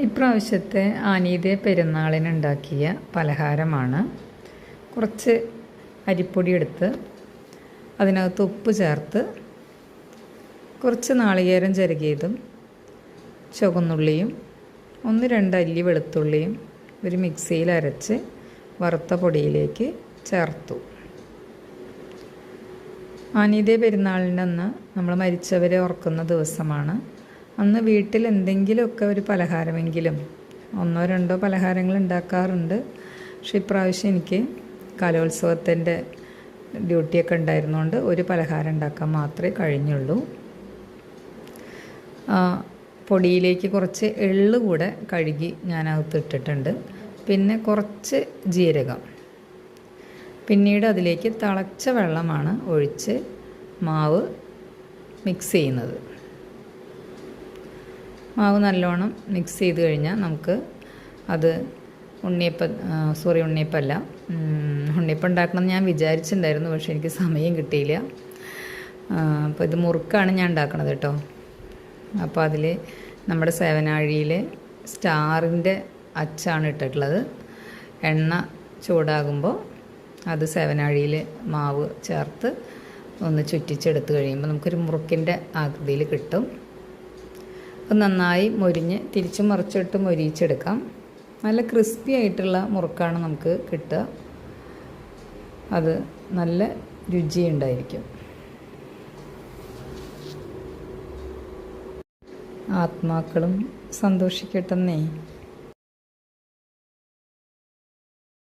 ഇപ്രാവശ്യത്തെ ആനീദെ പെരുന്നാളിനുണ്ടാക്കിയ പലഹാരമാണ്. കുറച്ച് അരിപ്പൊടി എടുത്ത് അതിനകത്ത് ഉപ്പ് ചേർത്ത് കുറച്ച് നാളികേരം ചിരകിയതും ചുവന്നുള്ളിയും 1-2 അല്ലി വെളുത്തുള്ളിയും ഒരു മിക്സിയിൽ അരച്ച് വറുത്ത പൊടിയിലേക്ക് ചേർത്തു. ആനീദെ പെരുന്നാളിൻ്റെ അന്ന് നമ്മൾ മരിച്ചവരെ ഓർക്കുന്ന ദിവസമാണ്. അന്ന് വീട്ടിൽ എന്തെങ്കിലുമൊക്കെ ഒരു പലഹാരമെങ്കിലും 1-2 പലഹാരങ്ങൾ ഉണ്ടാക്കാറുണ്ട്. പക്ഷേ ഇപ്രാവശ്യം എനിക്ക് കലോത്സവത്തിൻ്റെ ഡ്യൂട്ടിയൊക്കെ ഉണ്ടായിരുന്നുകൊണ്ട് ഒരു പലഹാരം ഉണ്ടാക്കാൻ മാത്രമേ കഴിഞ്ഞുള്ളൂ. പൊടിയിലേക്ക് കുറച്ച് എള്ള് കൂടെ കഴുകി ഞാനകത്ത് ഇട്ടിട്ടുണ്ട്. പിന്നെ കുറച്ച് ജീരകം. പിന്നീട് അതിലേക്ക് തിളച്ച വെള്ളമാണ് ഒഴിച്ച് മാവ് മിക്സ് ചെയ്യുന്നത്. മാവ് നല്ലോണം മിക്സ് ചെയ്ത് കഴിഞ്ഞാൽ നമുക്ക് അത് ഉണ്ണിയപ്പം ഉണ്ടാക്കണം ഞാൻ വിചാരിച്ചിട്ടുണ്ടായിരുന്നു. പക്ഷേ എനിക്ക് സമയം കിട്ടിയില്ല. അപ്പോൾ ഇത് മുറുക്കാണ് ഞാൻ ഉണ്ടാക്കണത് കേട്ടോ. അപ്പോൾ അതിൽ നമ്മുടെ സേവനാഴിയിൽ സ്റ്റാറിൻ്റെ അച്ചാണ് ഇട്ടിട്ടുള്ളത്. എണ്ണ ചൂടാകുമ്പോൾ അത് സേവനാഴിയിൽ മാവ് ചേർത്ത് ഒന്ന് ചുറ്റിച്ചെടുത്ത് കഴിയുമ്പോൾ നമുക്കൊരു മുറുക്കിൻ്റെ ആകൃതിയിൽ കിട്ടും. അത് നന്നായി മൊരിഞ്ഞ് തിരിച്ചും മറിച്ചിട്ട് മൊരിയിച്ചെടുക്കാം. നല്ല ക്രിസ്പി ആയിട്ടുള്ള മുറുക്കാണ് നമുക്ക് കിട്ടുക. അത് നല്ല രുചിയുണ്ടായിരിക്കും. ആത്മാക്കളും സന്തോഷിക്കട്ടെന്നേ.